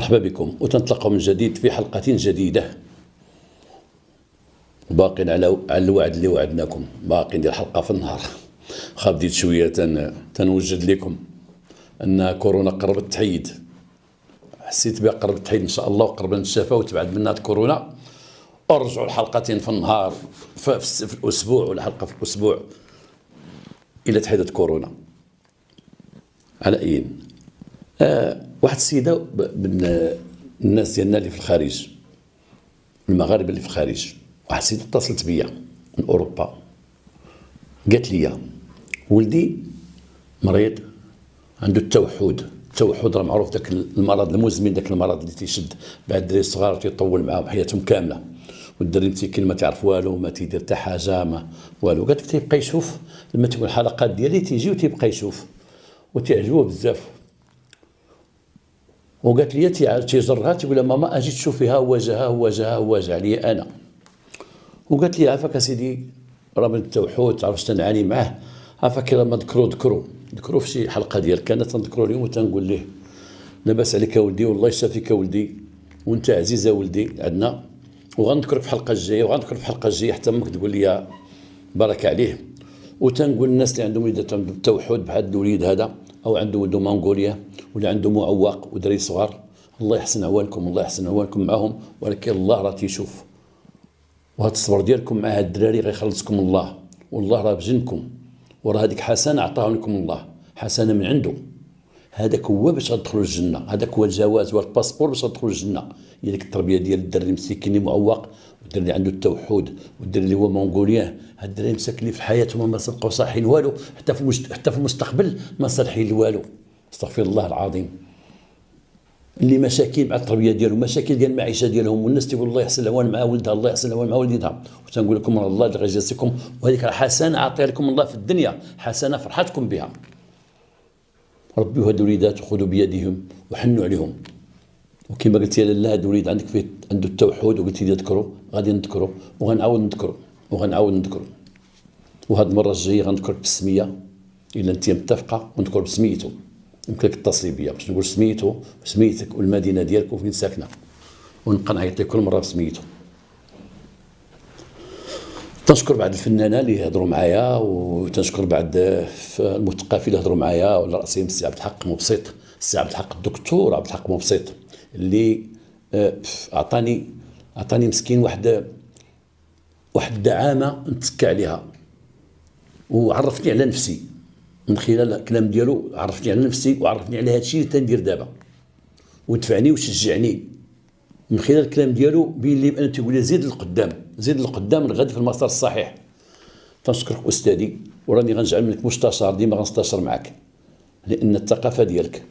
مرحبا بكم وتنطلق من جديد في حلقة جديدة. باقين على الوعد اللي وعدناكم، باقي ندير حلقة في النهار. بديت شوية تنوجد لكم أن كورونا قربت تحيد، حسيت بها قربت تحيد إن شاء الله، وقرب نتشافى وتبعد منا كورونا، ونرجعوا الحلقتين في النهار في الأسبوع، ولا حلقة في الأسبوع إلى تحيدت كورونا. على أي واحد السيدة من الناس ديالنا اللي في الخارج، المغاربة اللي في الخارج، واحد السيدة اتصلت بيا من أوروبا، قالت لي ولدي مريض عنده التوحد راه معروف داك المرض المزمن، داك المرض اللي تيشد بعد الدراري الصغار تيطول معاهم حياتهم كامله، والدري مسكين ما تعرف والو، ما تيدير حتى حاجه، ما والو. قالت لك تيبقى يشوف لما تكون الحلقات ديالي تيجي وتيبقى يشوف وتعجبوه بزاف. وقالت لي تيجرها تيقول لها ماما اجي تشوفي ها وجه عليا انا. وقالت لي عافاك اسيدي راه من التوحد تعرف تنعاني معاه، عافاك لما ذكروا في شي حلقه ديالك انا تنذكروا اليوم وتنقول ليه لاباس عليك ولدي، والله يشافيك ولدي، وانت عزيزه ولدي عندنا، وغنذكرك في الحلقه الجايه حتى امك تقول لي بارك عليه. وتنقول الناس اللي عندهم وليدات عندهم التوحد بحال الوليد هذا، او عنده ولده منغوليا، ولا عنده معوق ودري صغار، الله يحسن عوانكم معهم، ولكن الله راه تيشوف، وهذا الصبر ديالكم مع هاد الدراري غيخلصكم الله، والله راه بجنكم، وراه هذيك حسنه عطاها لكم الله، حسنه من عنده. هذاك هو باش غتدخلوا الجنه، هذاك هو الجواز والباسبور باش غتدخلوا الجنه. هي ديك التربيه ديال الدري المسكين اللي معوق، والدري اللي عنده التوحد، والدري اللي هو منغوليان. هاد الدراري مساكين في حياتهم ما سبقوا صالحين والو، حتى في المستقبل ما صالحين والو. استغفر الله العظيم. اللي مشاكل مع التربيه ديالهم، مشاكل ديال المعيشه ديالهم، والناس تيقول الله يحسن العوان مع ولدها، الله يحسن العوان مع وليدها، وتنقول لكم الله اللي غيجازيكم، وهذيك حسنه عطيها لكم الله في الدنيا، حسنه فرحتكم بها. ربيوا هاد الوليدات وخذوا بيدهم وحنوا عليهم. وكما قلت يا لاله هاد الوليد عنده التوحد، وقلت لي اذكروا، غادي نذكروا وغنعاود نذكروا. وهاد المره الجايه غنذكرك بالسميه الا انت متفقه، ونذكر بسميته. يمكن لك تتصلي بيا باش نقول سميتو وسميتك والمدينه ديالك وفين ساكنه، ونبقى نعيط لك كل مره بسميتو. تنشكر بعض الفنانه اللي هضروا معايا، وتنشكر بعض المثقفين اللي هضروا معايا، وعلى راسهم السي عبد الحق مبسط، السي عبد الحق الدكتور عبد الحق مبسط، اللي اعطاني مسكين واحد الدعامه نتكى عليها، وعرفتني على نفسي من خلال الكلام ديالو، عرفتني على نفسي وعرفتني على هذا الشيء اللي تندير دابا، ودفعني وشجعني من خلال الكلام ديالو، بين لي بان تيقول لي زيد القدام الغد في المسار الصحيح. تنشكرك استاذي، وراني غنجعل منك مستشار، ديما غنستشر معك، لان الثقافه ديالك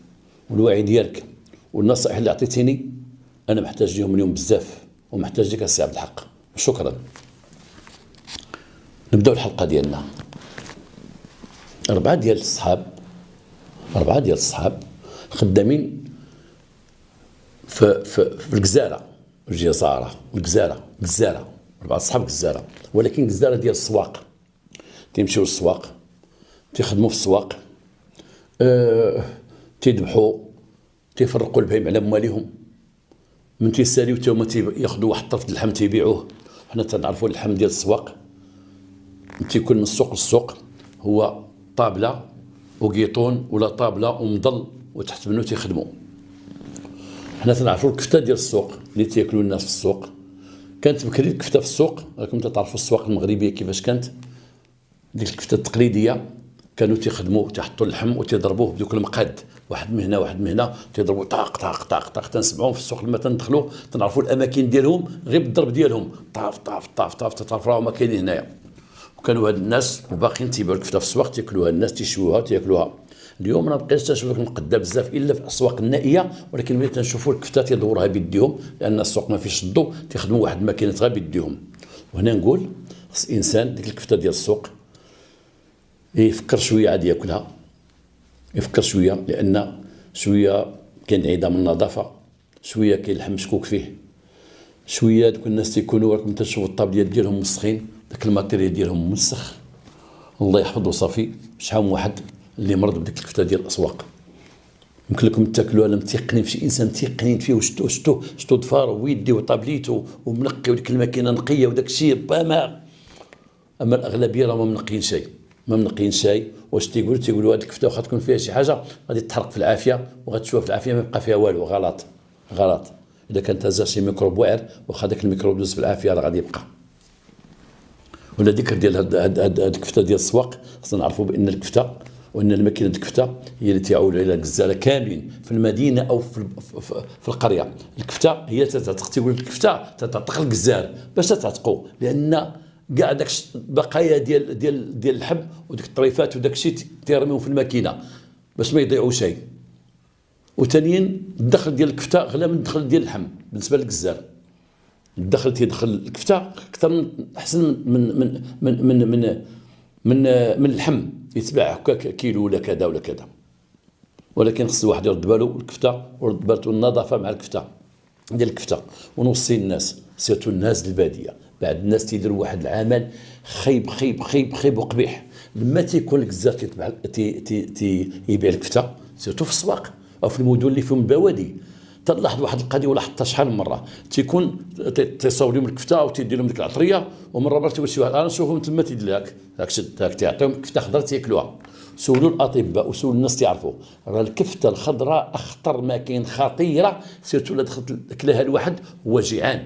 والوعي ديالك والنصائح اللي عطيتيني انا محتاج لهم اليوم بزاف، ومحتاج لك السي عبد الحق. شكرا. نبداو الحلقه ديالنا. أربعة ديال الصحاب خدامين في الجزارة، الجزارة، أربعة صحاب جزارة، ولكن جزارة ديال السواق. تيمشيو للسواق، تيخدموا في السواق، تيذبحوا، تيفرقوا البهيم على مواليهم، من تيساليو حتى هما تياخذوا واحد الطرف اللحم تيبيعوه. حنا تنعرفوا اللحم ديال السواق تيكون من السوق للسوق، هو طابله وقيطون، ولا طابله ومضل، وتحت منه تيخدموا. حنا تنعرفوا الكفته ديال السوق اللي تياكلوا الناس في السوق. كانت بكري الكفته في السوق، راكم تعرفوا السواق المغربيه كيفاش كانت، ديك الكفته التقليديه، كانوا تيخدموا تيحطوا اللحم وتيضربوه بدوك المقاد، واحد من هنا تيضربوا طاق طاق طاق طاق. تنسمعوهم في السوق لما تندخلوا، تنعرفوا الاماكن ديالهم غير بالضرب ديالهم، طاف طاف طاف طاف، تتعرفوا راهم كاينين هنايا. وكانوا هاد الناس وباقيين تيبيعوا الكفته في السواق، تياكلوها الناس، تيشووها تياكلوها. اليوم ما بقيتش تنشوف لك مقدة بزاف الا في الاسواق النائيه، ولكن ملي تنشوفوا الكفته تيدورها بيديهم، لان السوق ما فيش الضو، تيخدموا واحد الماكينه غير بيديهم. وهنا نقول خص الانسان ديك الكفته ديال السوق يفكر شويه عاد ياكلها، يفكر شويه، لان شويه كاين عدم النظافه، شويه كاين اللحم مشكوك فيه، شويه دوك الناس تيكونوا راكم تشوفوا الطابليات ديالهم مسخين، داك الماتيريال ديالهم مسخ. الله يحفظه صافي. شحال من واحد اللي مرض بديك الكفته ديال الاسواق، يمكن لكم تاكلوا. انا متيقنين في شي انسان متيقنين فيه، شتو ضفار ويدي وطابليتو ومنقي وديك الماكينه نقيه وداك الشيء باما. اما الاغلبيه راه ما منقيين شيء، ما منقيين شيء. واش تيقولوا هذه الكفته واخا تكون فيها شي حاجه غادي تحرق في العافيه، وغتشوف في العافيه ما يبقى فيها والو. غلط غلط. اذا كانت هزا شي ميكروب واعر واخا داك الميكروب دوز في العافيه راه غادي يبقى. ولا ذكر ديال هاد الكفته ديال السواق، خصنا نعرفوا بان الكفته وان الماكينه الكفته هي اللي تعول على الجزاله كاملين في المدينه او في القريه. الكفته هي تقول الكفته تعتق الجزار باش تعتقوا، لان كاع داك البقايا ديال اللحم وديك الطريفات وداك الشيء تيرميو في الماكينه باش ما يضيعوا شيء. وثانيا الدخل ديال الكفته اغلى من الدخل ديال اللحم بالنسبه للجزار. الدخل تيدخل الكفته اكثر من احسن من اللحم يتباع هكا كيلو ولا كذا ولا كذا. ولكن خص الواحد يرد بالو الكفته ويرد بالو النظافه مع الكفته ديال الكفته. ونوصي الناس سيرتو الناس الباديه، بعد الناس تيديروا واحد العمل خيب خيب خيب خيب وقبيح. لما تيكون الجزار يبيع الكفته سيرتو في السواق او في المدن اللي فيهم البوادي، تلاحظ واحد القضيه ولاحظتها شحال من مره، تيكون تيصاوب لهم الكفته وتيدير لهم ديك العطريه، ومره مره تيقول شي واحد انا نشوفهم تما تيدير لك هاك شد هاك تعطيهم كفته خضراء تياكلوها. سولوا الاطباء وسولوا الناس تعرفوا راه الكفته الخضراء اخطر ما كاين، خطيره. سيرتو لا دخلت كلاها الواحد هو جيعان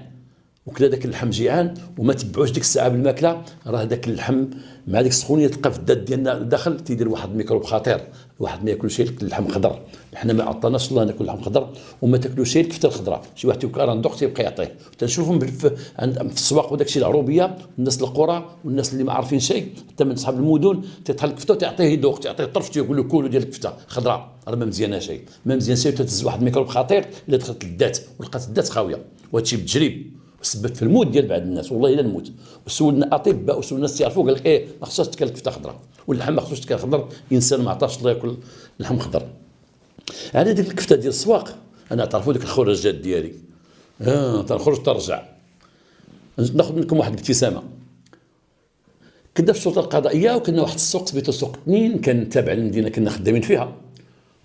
وكلا داك اللحم جيعان وما تبعوش ديك الساعه بالماكله، راه داك اللحم مع ديك السخونيه تلقى في الدات ديالنا الداخل تيدير واحد الميكروب خطير. الواحد ما ياكلش اللحم خضر، حنا ما عطاناش الله ناكل اللحم خضر، وما تاكلوش الكفته الخضراء. شي واحد تيقول راه ندوق تيبقى يعطيه. تنشوفهم في السواق وداك الشيء العروبيه، الناس القرى والناس اللي ما عارفين شيء حتى من اصحاب المدن تيطحن الكفته وتعطيه يذوق، تعطيه طرف تيقول له كولوا ديال الكفته خضراء، راه ما مزيانه شيء، ما مزيان شيء. تهز واحد الميكروب خطير الا دخلت للذات ولقات الذات خاويه، وهذا الشيء بالتجريب سبت في الموت ديال بعض الناس، والله الا الموت. وسولنا اطباء وسولنا الناس تعرفوا قال لك ما خصهاش تاكل كفته خضراء، واللحم ما خصوش تاكل خضر. الانسان ما عطاش الله ياكل لحم خضر. على ديك الكفته ديال السواق انا تعرفوا ديك الخرجات ديالي تنخرج ترجع. ناخذ منكم واحد الابتسامه. كنا في السلطه القضائيه وكنا واحد السوق سميتو سوق 2 كان تابع للمدينه كنا خدامين فيها،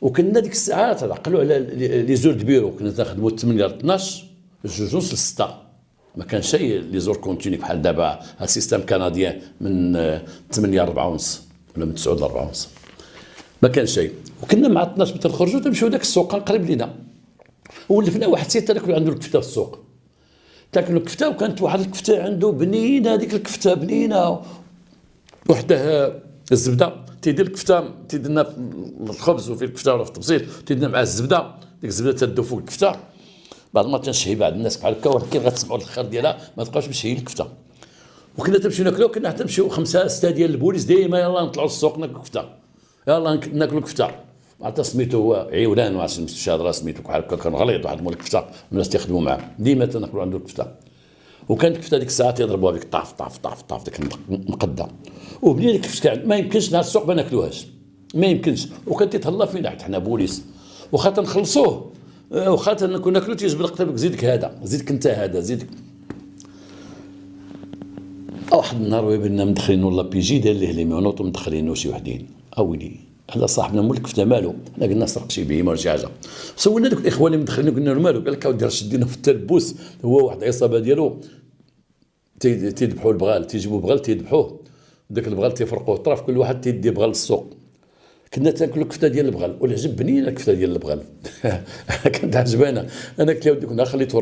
وكنا ديك الساعات تعقلوا على لي زور دو بيرو كنا تنخدموا 8 ل 12 جوج ونص ل 6. ما كان شيء لي زور كونتيني بحال دابا السيستم كنديان من 8 ل 4 ونص ولا من 9 ل 4 ونص، ما كان شيء. وكنا مع 12 متر نخرجوا تمشيو داك السوق قريب لينا، ولفنا واحد السيد تاكلوا عنده الكفته في السوق، تاكلوا الكفته. وكانت واحد الكفته عنده بنينه، هذيك الكفته بنينه وحده الزبده تيدير الكفته تيدير لنا الخبز وفي الكفته ولا في التبسيط تيدير مع الزبده، ديك الزبده تدو فوق الكفته. بعض المرات تنشهي بعض الناس بحال هكا، ولكن غتسمعوا الخير ديالها ما تبقاوش مشهيين الكفته. وكنا تمشيو ناكلو، كنا حتى نمشيو 5 6 ديال البوليس ديما يلاه نطلعوا للسوق ناكلو كفته، يلاه ناكلو كفته. عرفت سميتو هو عيولان وعرفت الشهر سميتو بحال هكا، كان غليظ واحد مول الكفته والناس تيخدموا معاه ديما تناكلو عنده الكفته. وكانت الكفته ديك الساعه تيضربوها بك طاف طاف طاف طاف ديك المقده، وبنين ديك الكفته ما يمكنش نهار السوق ما ناكلوهاش، ما يمكنش. وكان تيتهلا فينا حيت حنا بوليس، واخا تنخلصوه واخا كنا ناكلو تيجبد قدامك زيدك هذا زيدك انت هذا زيدك. واحد النهار ويبنا مدخلين ولا بيجي دار ليه لي مونوط ومدخلينو شي وحدين، اويلي هذا صاحبنا مول الكفته مالو، حنا قلنا سرق شي بهيمه ولا شي حاجه. سولنا دوك الاخوان اللي مدخلين قلنا له مالو، قال لك اودي راه شدينا في التلبوس، هو واحد العصابه ديالو تيذبحوا البغال، تيجيبوا بغال تيذبحوه، داك البغال تيفرقوه الطرف، كل واحد تيدي بغال للسوق. كنا تاكلوا الكفته ديال البغال والعجب بنينه الكفته ديال البغال كانت عجبانه. انا قلت له كنا خليته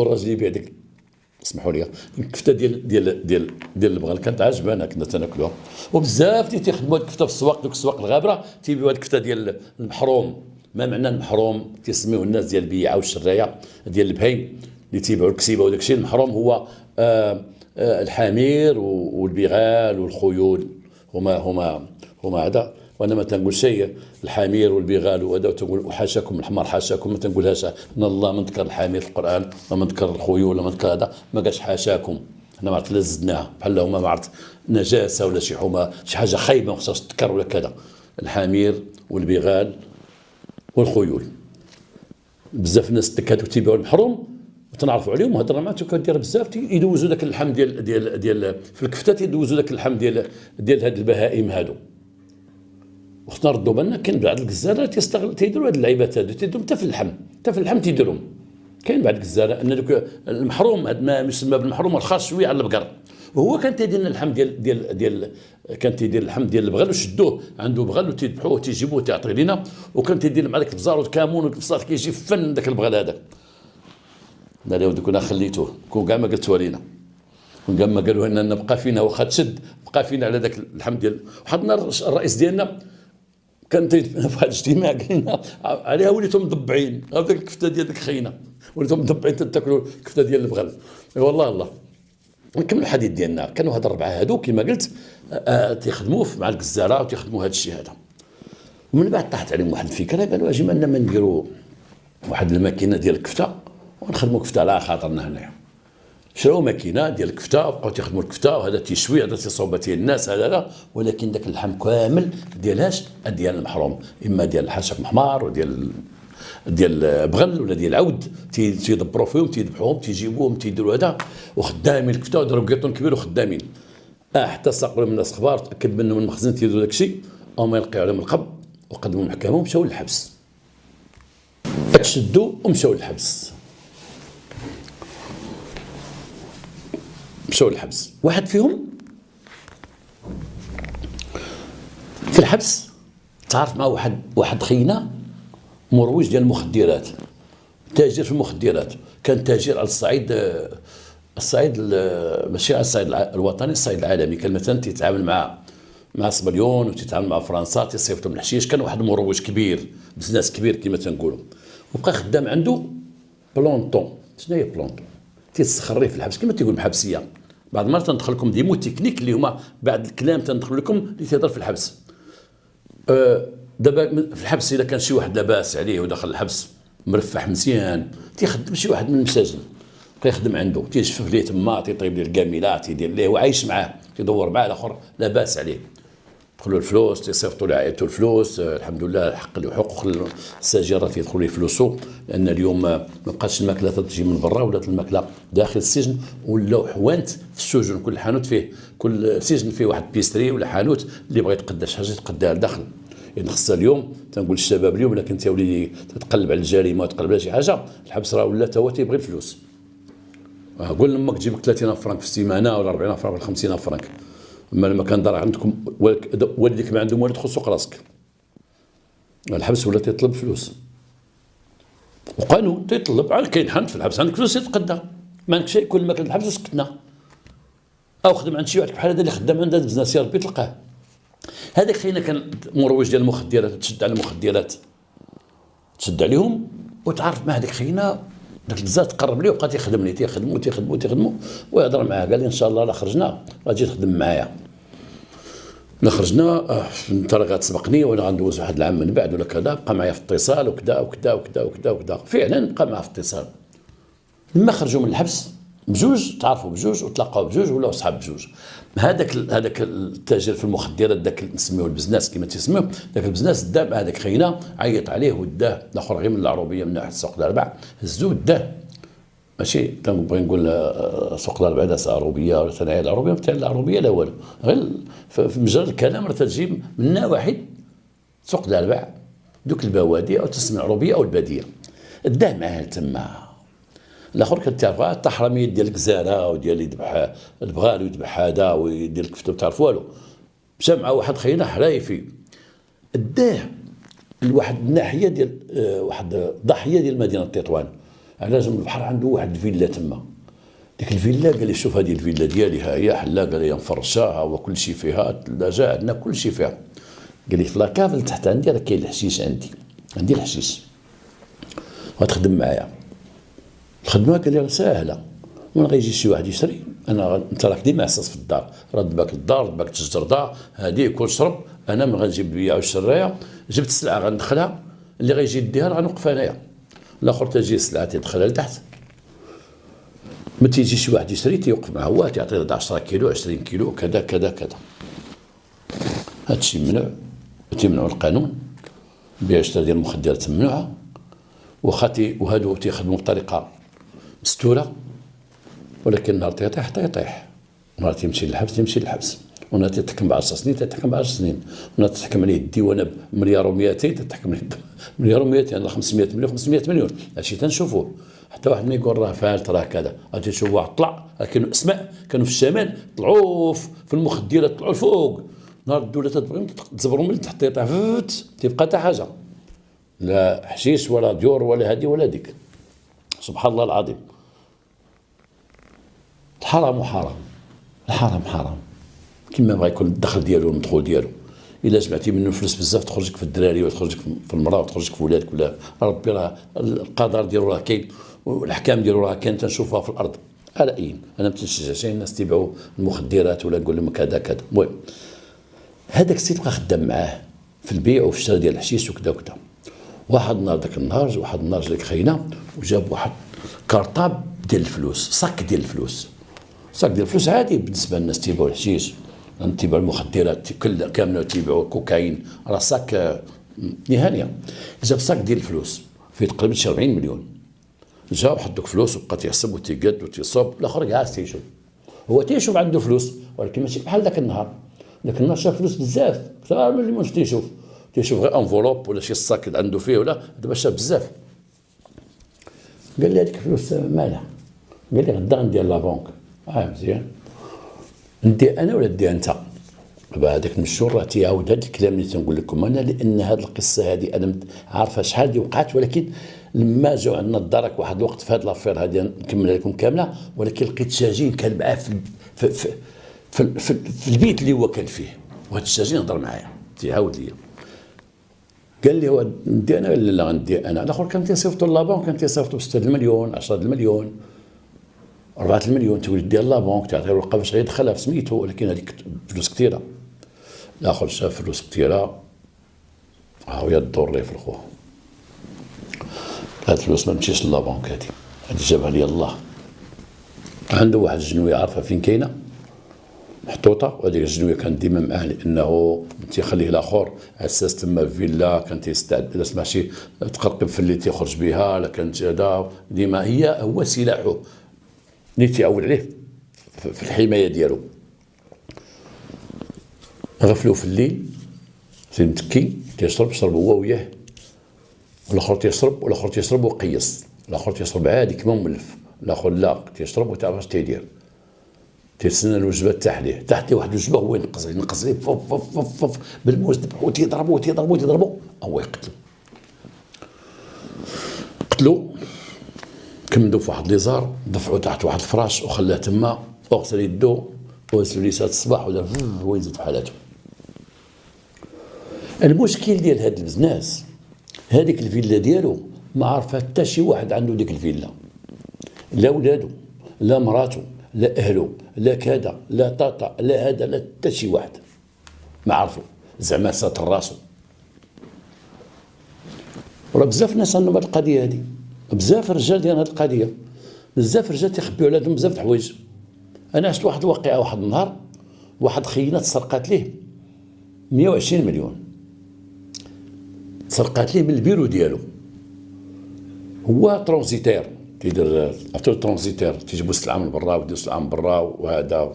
الراجل يبيع ديك، اسمحوا لي، الكفته ديال البغال كانت عجبانه، كنا تناكلوها. وبزاف تيخدموا هاد الكفته في السواق، دوك السواق الغابره تيبيعوا هاد الكفته ديال المحروم. ما معنى المحروم؟ تيسميوه الناس ديال البيعه والشرايه ديال البهيم اللي تيبيعوا الكسيبه وداك الشيء. المحروم هو الحمير والبغال والخيول، هما هذا. وانا ما تنقول شيء الحمير والبغال وهذا، تقول وحاشاكم الحمار حاشاكم، ما تنقولهاش ان الله من ذكر الحمير في القران وما ذكر الخيول وما ذكر هذا، ما قالش حاشاكم. احنا ما عرفت لا زدناها بحال هما ما عرفت نجاسه ولا شي حومه شي حاجه خايبه ما خصهاش تذكر ولا كذا. الحمير والبغال والخيول بزاف الناس هذوك تيبيعوا المحروم وتنعرفوا عليهم وهضرنا معاهم، كدير بزاف يدوزوا داك اللحم ديال في الكفتات، يدوزوا داك اللحم ديال هاد البهائم هادو. وخصنا نردوا بالنا كاين بعض الجزاره تيديروا هاد اللعيبات هادو، تيديروا حتى في اللحم تيديرهم. كاين بعض الجزاره ان دوك المحروم، هاد ما يسمى بالمحروم الخاص شويه على البقر، وهو كان تيدير لنا اللحم ديال كان تيدير اللحم ديال البغل وشدوه، عنده بغل وتيذبحوه وتيجيبوه تيعطيه لينا، وكان تيدير مع داك البزار والكمون والبصل كيجي فن داك البغل هذاك. قال لي كنا خليتوه، كون كاع ما قلتوها لينا، كون كاع ما قالوا لنا بقى فينا واخا تشد، بقى فينا على داك اللحم ديال. وحدنا الرئيس ديالنا كان في واحد الاجتماع قلنا عليها وليتم مضبعين، هذاك الكفته ديال ديك خينا وليتم مضبعين تاكلوا الكفته ديال البغل. والله الله. نكملوا الحديث ديالنا. كانوا هاد الربعه هادو كما قلت تيخدموا مع الجزاره وتيخدموا هذا الشيء هذا. ومن بعد طاحت عليهم واحد الفكره، قالوا اجي ما نديروا واحد الماكينه ديال الكفته ونخدموا كفته على خاطرنا هنايا. شراو ماكينه ديال الكفته وبقاو تيخدموا الكفته، وهذا تيشوي هذا تيصوب الناس هذا لا، ولكن داك اللحم كامل ديالهاش ديال المحروم، اما ديال الحشك محمار وديال بغل ولا ديال العود، تيدبروا فيهم تيذبحوهم تيجيبوهم تيديروا هذا، وخدامين الكفته وداروا قيطون كبير وخدامين. حتى ساقوا من الناس اخبار تاكد منهم من المخزن تيديروا داك الشيء، او ما يلقيو عليهم القبض وقدموا المحكمه ومشاو للحبس. تشدوا ومشاو للحبس. مشاو للحبس. واحد فيهم في الحبس تعرف مع واحد خينا مروج ديال المخدرات، تاجر في المخدرات، كان تاجر على الصعيد ماشي على الصعيد الوطني، الصعيد العالمي. كان مثلا تيتعامل مع سبليون وتيتعامل مع فرنسا، تيصيفط لهم الحشيش. كان واحد مروج كبير، بزنس كبير كما تنقولوا. وبقى خدام عنده بلونطون. شنو هي بلونطون؟ تيتسخر في الحبس كما تيقول محبسيه. بعض المرات تندخل لكم دي مو تكنيك اللي هما بعد الكلام تندخل لكم اللي تيهضر في الحبس. دابا في الحبس اذا كان شي واحد لاباس عليه ودخل الحبس مرفح مزيان، تيخدم شي واحد من المساجين، كيخدم عنده، تيجفف ليه تما، تيطيب ليه الكاميلات، تيدير ليه وعايش معاه، تيدور معاه. الاخر لاباس عليه، يدخلوا الفلوس، تيصيفطوا لعائلته الفلوس. الحمد لله حقوق السجيره تيدخلوا ليه فلوسه، لان اليوم ما بقاتش الماكله تجي من برا، ولات الماكله داخل السجن، ولاو حوانت في السجن. كل حانوت فيه، كل سجن فيه واحد بيستري ولا حانوت اللي بغى يتقدى شي حاجه يتقداها لداخل. يعني خصها اليوم تنقول الشباب اليوم الا كنت يا وليدي تتقلب على الجريمه وتقلب على شي حاجه، الحبس راه ولا تا هو تيبغي الفلوس. قول لامك تجيب لك 30 فرنك في السيمانه ولا 40 فرنك ولا 50 فرنك. اما لما كان دار عندكم والديك ما عندهم والو تدخل سوق راسك. الحبس ولا تيطلب فلوس، وقانون تيطلب. عاد كاين حد في الحبس عندك فلوس يتقدى، ما عندك شيء. كل ما كان الحبس سكتنا، او خدم عند شي واحد بحال هذا اللي خدام عند البزنس يا ربي تلقاه. هذاك خينا كان مروج ديال المخدرات، تشد على المخدرات، تشد عليهم. وتعرف مع هذاك خينا داك البزاز تقرب ليه وبقى تيخدم ليه، تيخدموا ويهضر معاه. قال لي ان شاء الله لا خرجنا غتجي تخدم معايا. لا خرجنا انت راه غتسبقني وانا غندوز واحد العام من بعد ولا كذا، بقى معايا في اتصال وكذا وكذا وكذا وكذا وكذا. فعلا بقى معاه في اتصال. لما خرجوا من الحبس بجوج تعرفوا بجوج وتلاقاو بجوج ولاو صحاب بجوج. هذاك التاجر في المخدرات، داك نسميوه البزنس كما تيسميوه، داك البزنس دا مع هذاك خينا، عيط عليه وداه. الاخر غير من العروبيه من واحد السوق الاربع هزوه داه. ماشي تنبغي نقول سوق الاربع داس عروبيه ولا تنعي العروبيه تاع العروبيه لا والو، غير في مجرد الكلام راه تجيب من نواحي سوق الاربع دوك البوادي او تسمى العروبيه او الباديه. داه معاه تما. الاخر كتعرف التحرميه ديال الكزاره وديال يذبح البغال ويذبح هذا ويدير الكفته وتعرف والو. مشى مع واحد خينا حرايفي، داه لواحد الناحيه ديال واحد الضاحيه ديال مدينه تطوان على جنب البحر، عنده واحد الفيلا تما. ديك الفيلا قال لي شوف هذه الفيلا ديالي ها هي حلا، قال لي مفرشاها وكل شيء فيها، الثلاجه عندنا كل شيء فيها. قال لي في لاكاف تحت عندي راه كاين الحشيش، عندي الحشيش غتخدم معايا. الخدمه قال لي راه ساهله، وين غيجي شي واحد يشري؟ انت راك ديما عساس في الدار، رد باك الدار رد باك تجرده هذه كل شرب. انا من غنجيب البيع والشرايه، جبت السلعه غندخلها، اللي غيجي يديها غنوقف انايا. الاخر تجي السلعه تيدخلها لتحت، ما تيجي شي واحد يشري تيوقف معاه هو تيعطيه 10 كيلو 20 كيلو كذا كذا كذا. هادشي ممنوع، تيمنعوا القانون. البيع والشراء ديال المخدرات ممنوعه، وهادو تيخدموا بطريقه مستوره. ولكن نهار تيطيح نهار تيمشي للحبس ونا تتحكم ب 10 سنين تتحكم ب 10 سنين، ونا تتحكم عليه الديوانه بمليار و200 تتحكم عليه مليار و200 ولا 500 مليون 500 مليون. هادشي تنشوفوه. حتى واحد ما يقول راه فالت راه كذا، غادي تشوف واحد طلع، كانوا اسماء كانوا في الشمال طلعوا في المخدرات طلعوا الفوق، نهار الدوله تبغي تزبروا من تحت يطيح تبقى حتى حاجه، لا حشيش ولا ديور ولا هذه ولا ديك. سبحان الله العظيم. الحرام حرام، الحرام حرام، كما بغى يكون الدخل ديالو المدخول ديالو. الا جمعتي منه فلوس بزاف تخرجك في الدراري وتخرجك في المراه وتخرجك في ولادك، ولا ربي راه القدر ديالو راه كاين والاحكام ديالو راه كاين تنشوفها في الارض. على اي انا ما تنشجعش الناس تيبعوا المخدرات ولا نقول لهم كذا كذا. المهم هذاك السيد بقى خدام معاه في البيع وفي الشراء ديال الحشيش وكذا وكذا. واحد النهار ذاك النهار واحد النهار جا لك خينا وجاب واحد كارطاب ديال الفلوس، صاك ديال الفلوس، صاك ديال الفلوس عادي بالنسبه للناس تيباعوا الحشيش تيباعوا المخدرات كامله تيباعوا الكوكايين، راه صاك نهانيه. جاب صاك ديال الفلوس فيه تقريبا 40 مليون. جا وحط دوك فلوس وبقى تيحسب وتيقاد وتيصوب. الاخر جالس تيشوف، هو تيشوف عنده فلوس ولكن ماشي بحال ذاك النهار. ذاك النهار شاف فلوس بزاف اكثر من اللي مش تيشوف غير انفولوب ولا شي صاك عنده فيه، ولا دابا شاف بزاف. قال لي هذيك الفلوس مالها؟ قال لي غدا غندير لا بونك. مزيان، ندي انا ولا دي انت؟ دابا هذاك المشهور راه تيعاود هذا الكلام اللي تنقول لكم انا، لان هذه القصه هذه انا عارفه شحال دي وقعت، ولكن لما جاو عندنا الدرك واحد الوقت في هذه لافير هذه نكملها لكم كامله، ولكن لقيت شاجين كان معاه في البيت اللي هو كان فيه، وهذا الشاجين هضر معايا تيعاود لي قال لي هو ندي انا ولا لا غندي انا؟ الاخر كان تيصيفطوا لابونك، كان تيصيفطوا ب 6 المليون 10 المليون 4 المليون، تقول دير لابونك تعطيه ورقه باش يدخلها في سميتو، ولكن هذيك فلوس كثيره. الاخر شاف فلوس كثيره ها هي الدور ليه في الخوه. هاد الفلوس ما تمشيش لابونك، هذه جابها لي الله. عنده واحد الجنويه عارفه فين كاينه محطوطه، وهذيك الجنويه كان ديما معاه لانه تيخليه الاخر على اساس تما فيلا كان تيستعد الا سمع شي تقرقب في اللي تيخرج بها، لا كانت هذا ديما هو سلاحه اللي تيعول عليه في الحمايه ديالو. غفلوا في الليل تنتكي شرب هو وياه، والاخر تيشرب وقيص، الاخر تيشرب عادي كما مولف، الاخر لا تيشرب وتعرف اش تيدير، تيستنى الوجبه تحت واحد الوجبه هو ينقص عليه فوف بالموس ذبحوا تيضربوا هو يقتلوا. كمدوا في واحد ليزار، دفعوا تحت واحد الفراش وخلاه تما، وغسل يدو وغسل ليسات الصباح ولا هو يزيد في حالاته. المشكل ديال هاد البزناس هذيك الفيلا ديالو ما عرفها حتى شي واحد عنده ديك الفيلا، لا ولادو لا مراته لا اهله لا كذا لا طاطا لا هذا لا حتى شي واحد ما عرفو، زعما ساتر راسو. وراه بزاف الناس عندهم هاد القضيه هادي، بزاف الرجال ديال هاد القضيه، بزاف الرجال تيخبيو على هادهم بزاف د الحوايج. انا عشت واحد الواقعه واحد النهار، واحد خينا تسرقات ليه 120 مليون، تسرقات ليه من البيرو ديالو. هو ترونزيتير تيدير عرفتو ترونزيتير، تيجيبو السلعه من برا وديرو السلعه من برا وهذا،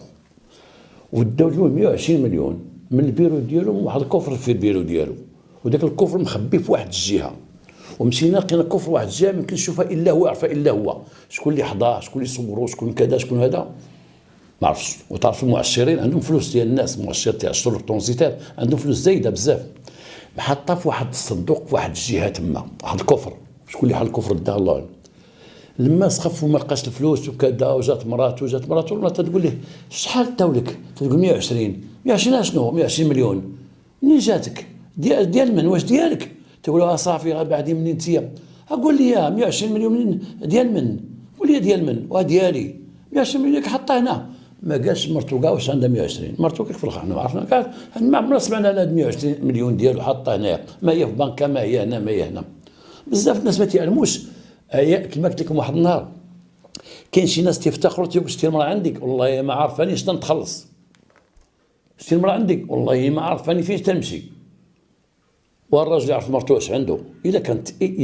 وداو له 120 مليون من البيرو ديالو، واحد الكفر في البيرو ديالو، وداك الكفر مخبي في واحد الجهه، ومشينا لقينا الكفر واحد الجهه ما يمكنش يشوفها الا هو، يعرفها الا هو. شكون اللي حضاه، شكون اللي صورو، شكون كذا شكون هذا ما عرفتش. وتعرف المؤشرين عندهم فلوس ديال الناس، مؤشر تيعشروا الترونزيتير عندهم فلوس زايده بزاف، محطه في واحد الصندوق في واحد الجهه تما، واحد الكفر. شكون اللي حل الكفر دا الله اعلم. لما سخف وما لقاش الفلوس وكذا، وجات مراته ولا تقول له شحال داولك؟ تقول 120 شنو 120 مليون منين جاتك؟ ديال من؟ واش ديالك؟ تقول له صافي بعدي منين انت؟ اقول لي 120 مليون منين ديال من؟ قول لي ديال من؟ ديالي 120 مليون حطها هنا. ما قالش مرتو كاع واش عندها 120، مرتو كيف الخ حنا عرفنا كاع ما عمرنا سمعنا على 120 مليون ديالو حطها هنايا، ما هي في بنكه ما هي هنا ما هي هنا. بزاف الناس ما تيعلموش. كما قلت لكم واحد النهار كاين شي ناس تيفتخروا تيقول شتي المراه عندك والله ما عارفاني شنو نتخلص، شتي المراه عندك والله ما عارفاني فين تمشي. والراجل يعرف مرتو اش عنده. الا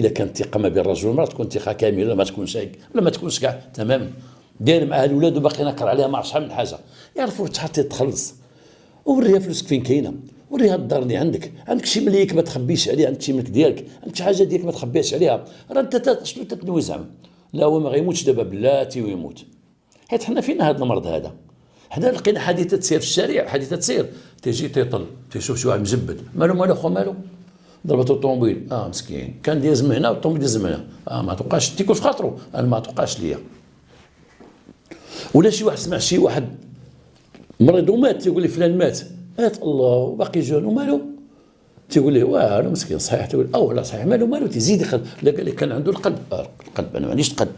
كانت ثقه ما بين الرجل والمراه تكون ثقه كامله، ولا ما تكونش هيك، ولا ما تكونش كاع تماما. داير مع الولاد وباقي ناكر عليها ما عرف شحال من حاجه، يعرفوا شحال تتخلص. وريها فلوسك فين كاينه، وريها الدار اللي عندك شي مليك ما تخبيش عليه، عندك شي ملك ديالك، عندك شي حاجه ديالك ما تخبيش عليها. راه انت شنو تتنوي زعما؟ لا هو ما غيموتش دابا بلاتي ويموت. حيت حنا فينا هذا المرض هذا، حنا لقينا حادثه تسير في الشارع، حادثه تسير تيجي تيطل تيشوف شي واحد مجبد، مالو خو مالو، ضربته الطوموبيل، مسكين كان ديز من هنا والطوموبيل ديز من هنا، ما توقعش تيكون في خاطرو، انا ما توقعش ليا. ولا شي واحد سمع شي واحد مريض ومات، تيقول لي فلان مات الله وباقي جون ومالو، تيقول ليه والو مسكين صحيح، تقول لا صحيح مالو تيزيد يقلب. لا قال لك كان عنده القلب، انا ما عنديش القلب،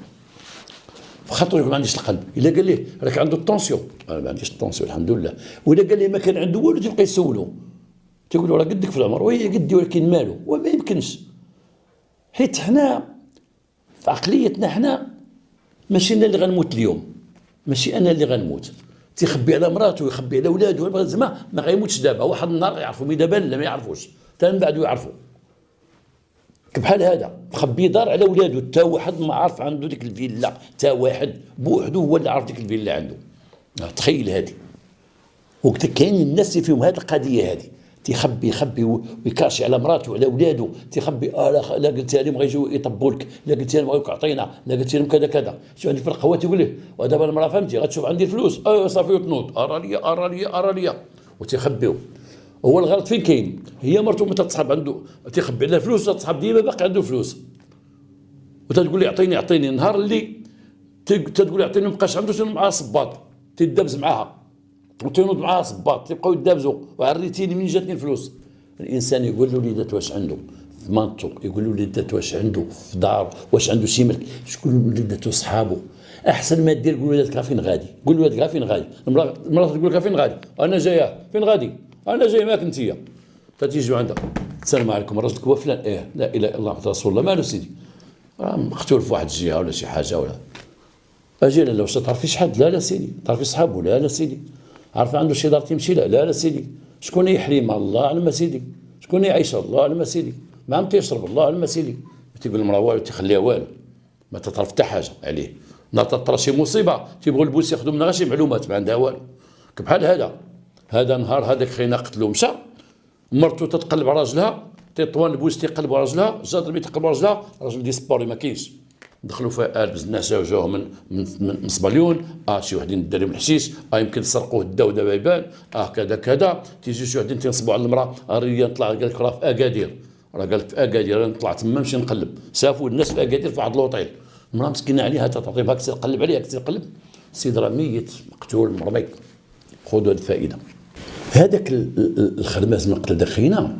في خاطرو يقول ما عنديش القلب. الا قال ليه راك عنده الطونسيون، انا ما عنديش الطونسيون الحمد لله. ولا قال ليه ما كان عنده والو، تيبقى يسولو، تيقول له راه قدك في العمر، وهي قدي ولكن مالو، وما يمكنش. حيت حنا في عقليتنا حنا ماشي انا اللي غنموت اليوم، ماشي انا اللي غنموت، تيخبي على مراته ويخبي على ولادو، زعما ما غيموتش دابا، واحد النهار يعرفوا، مي دابا لا ما يعرفوش، حتى من بعد يعرفوا. بحال هذا مخبي دار على ولادو، حتى واحد ما عارف عنده ديك الفيلا، حتى واحد بوحدو هو اللي عارف ديك الفيلا عنده. تخيل هذه. وقت كاين الناس اللي فيهم هذه القضيه هذه، تيخبي ويكاشي على مراته وعلى ولادو، تيخبي لا قلت لهم غيجيو يطبوا لك، لا قلت لهم غيوك عطينا، لا قلت لهم كذا. شوف عندي في القهوه تيقول ليه ودابا المراه فهمتي غتشوف عندي الفلوس، صافي وتنوض ارى ليا وتيخبيو. هو الغلط فين كاين؟ هي مرته متى تصحاب عنده تيخبي عليها فلوس، تصحاب ديما باقي عنده فلوس، وتتقول لي اعطيني النهار اللي تتقول لي اعطيني، مابقاش عنده شنو معاه صباط، تيدابز معاها وتنوض معاها صباط، تيبقاو يدابزوا، وعريتيني من جاتني الفلوس. الانسان يقول له وليدات واش عنده في مانطو، يقول له وليدات واش عنده في دار، واش عنده شي ملك، شكون وليداتو صحابو. احسن ما دير قول ولادك فين غادي، قول ولادك فين غادي. المراه تقول لك فين غادي، انا جايه، فين غادي، انا جاي معاك انتيا. تتيجيو عندها السلام عليكم راجلك هو فلان، لا اله الا الله محمد رسول الله، مالو سيدي راه مقتول في واحد الجهه ولا شي حاجه ولا اجي. لا واش تعرفي شحال، لا سيدي. تعرفي صحابو، لا سيدي. عارفه عنده شي دار تيمشي، لا سيدي. شكون هي حليمه، الله اعلم سيدي. شكون هي عائشه، الله اعلم سيدي. ما عم تيشرب، الله اعلم سيدي. تيقول المراه والو، تيخليها والو، ما تتعرف حتى حاجه عليه. لا تطرى شي مصيبه تيبغوا البوليس ياخذوا منها غير شي معلومات، ما عندها والو. بحال هذا نهار هذاك خينا قتلو مشى، مرته تتقلب على راجلها، تطوان البوليس تيقلب على راجلها، الجدربي تيقلب على راجلها، راجل ديسبوري ما كاينش. دخلوا فيها الناس جاوه من صباليون، شي وحدين داروا من الحشيش، يمكن سرقوه داو دابا يبان، كذا. تيجي شي وحدين تينصبوا على المراه، راه طلع قال لك راه في اكادير، راه قال لك في اكادير، انا طلعت تما نمشي نقلب، سافوا الناس في اكادير في واحد لوطيل. المراه مسكينه عليها تعطي بها كثير قلب عليها كثير قلب، السيد راه ميت مقتول مرمي. خذوا هذه الفائده. هذاك الخدمات من قتل دخينا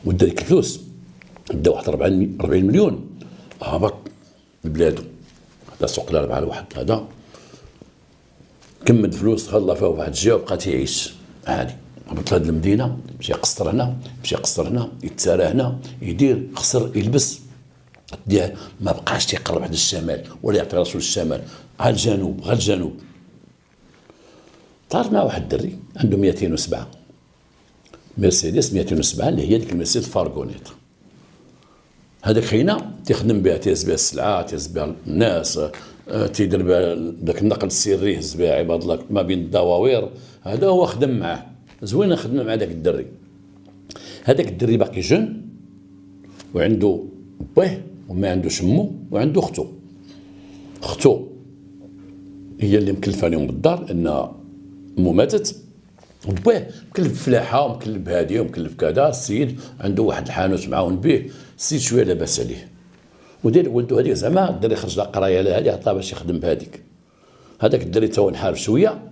ودا ديك الفلوس، دا واحد 40 مليون، هبط لبلادو. هذا سوق الاربعه لواحد، هذا كمد فلوس خلى فيها واحد الجهه وبقى تيعيش عادي. هبط لهاد المدينه، مشى يقصر هنا، يتسارى هنا، يدير خسر يلبس ديال، ما بقاش تيقرب حدا الشمال ولا يعطي راسو للشمال، غير الجنوب. طار مع واحد الدري عنده 207 مرسيدس 207 اللي هي ديك المرسيدس فارغونيت. هذاك خينا تيخدم بها، تيهز بها السلعه، تيهز بها الناس، تيدير بها داك النقل السري، يهز بها عباد الله ما بين الدواوير. هذا هو خدم معاه، زوينه خدمه مع داك الدري. هذاك الدري باقي جون وعنده باه وما عندوش مو وعنده اختو هي اللي مكلفه لهم بالدار، ان مو ماتت، وباه مكلف فلاحه ومكلف هاديه ومكلف كذا. السيد عنده واحد الحانوت معاون به، السيد شويه لاباس عليه، ودير ولدو هذيك زعما الدري خرج لها قرايه لهادي، عطاه باش يخدم بهذيك. هذاك الدري تا هو نحارب شويه،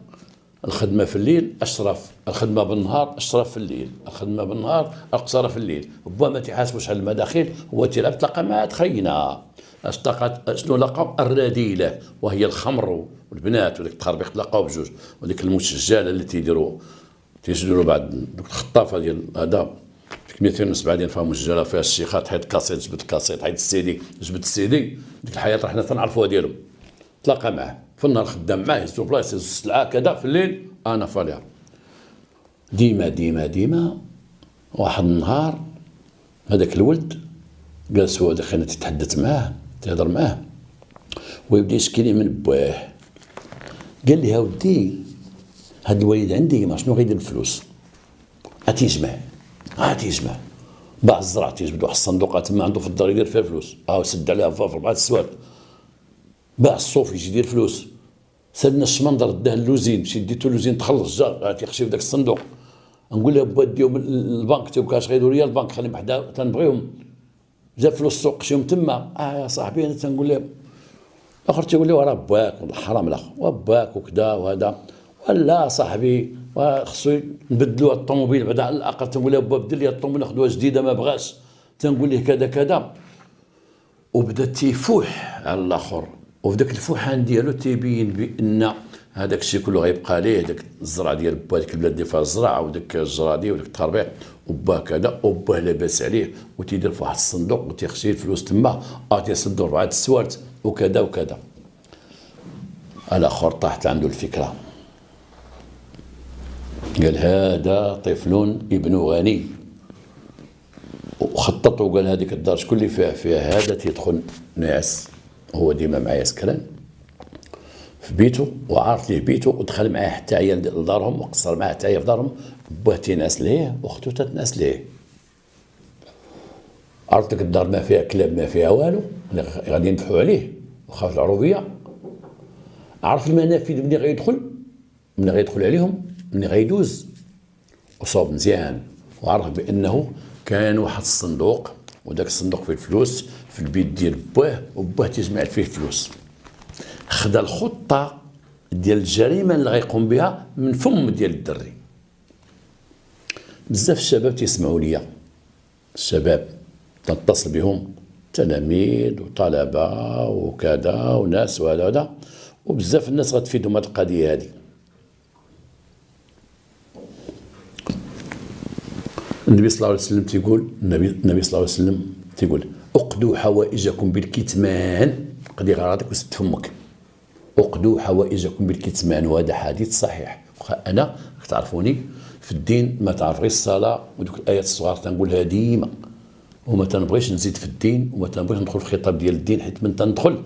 الخدمه في الليل اشرف، الخدمه بالنهار اشرف في الليل، الخدمه بالنهار اقصر في الليل. هو ما تيحاسبوش على المداخيل، هو تيلعب تلقى مع خينا. شنو لقاو؟ الرذيله، وهي الخمر والبنات وديك التخربيق تلاقاو بجوج، وديك المسجله اللي تيديروا بعد دوك الخطافه ديال هذا. ديك 207 ديال فيها مسجله فيها الشيخات، حيد الكاسيت جبد الكاسيت، حيد السيدي جبد السيدي. ديك الحياه حنا تنعرفوها ديالهم. تلاقى معاه في النهار خدام معاه، يهزو بلايص يهزو السلعه كذا، في الليل انا فاليها. ديما واحد النهار هذاك الولد جالس هو دخلنا تتحدث معاه، تهضر معاه، ويبدا يشكي لي من باه. قال لي ها ودي هاد الوالد عندي ما شنو غيدير بالفلوس؟ غتيجمع باع الزرع، تيجبد واحد الصندوق تما عنده في الدار يدير فيها الفلوس، سد عليها في 4 السواد، باع الصوف يجي يدير فلوس، سدنا الشمندر داه اللوزين، مشي ديتو اللوزين تخلص جا تيخشي في داك الصندوق. نقول له با ديهم للبنك، تيبقاش غيديروا ليا البنك خليهم حدا تنبغيهم، جا فلوس السوق شيهم تما. يا صاحبي انا تنقول له، الاخر تيقول لي راه باك والحرام لا وباك وكذا وهذا، ولا صاحبي خصو نبدلوا الطوموبيل بعدا على الاقل. تنقول له با بدل لي الطوموبيل ناخذوها جديده ما بغاش، تنقول ليه كذا كذا، وبدا تيفوح على الاخر. وفي ذاك الفوحان ديالو تيبين بان هذاك الشيء كله غيبقى ليه، داك الزرع ديال با، ديك البلاد اللي فيها الزرع وداك الجرادي وداك التربيع، وبا كذا وباه لاباس عليه، وتيدير في واحد الصندوق وتيخشي الفلوس تما، تيصدر 4 السوارت وكذا وكذا. الاخر طاحت عنده الفكره، قال هذا طفل ابن غني، وخطط وقال هذيك الدار شكون اللي فيها هذا تيدخل ناعس، هو ديما معايا سكران في بيته وعارف ليه بيته، ودخل معاه حتى عيا لدارهم وقصر معاه حتى عيا في دارهم، باه تينعس ليه واختو تتنعس ليه. عرفت لك الدار ما فيها كلاب ما فيها والو، غادي ينبحوا عليه وخاف العروبيه. عرف المنافذ مني غيدخل عليهم، مني غيدوز، وصوب مزيان، وعرف بانه كان واحد الصندوق، وداك الصندوق فيه الفلوس في البيت ديال باه، وباه تيجمع فيه الفلوس. خدا الخطه ديال الجريمه اللي غيقوم بها من فم ديال الدري. بزاف الشباب تيسمعوا ليا، الشباب تنتصل بهم تلاميذ وطلبه وكذا وناس وهذا، وبزاف الناس غتفيدهم هذه القضيه هذه. النبي صلى الله عليه وسلم تيقول، النبي صلى الله عليه وسلم تيقول اقضوا حوائجكم بالكتمان، قضي غراضك وسد فمك، اقضوا حوائجكم بالكتمان، وهذا حديث صحيح. انا تعرفوني في الدين ما تعرف غير الصلاه ودوك الايات الصغار تنقولها ديما، وما تنبغيش نزيد في الدين، وما تنبغيش ندخل في الخطاب ديال الدين، حيت من تندخل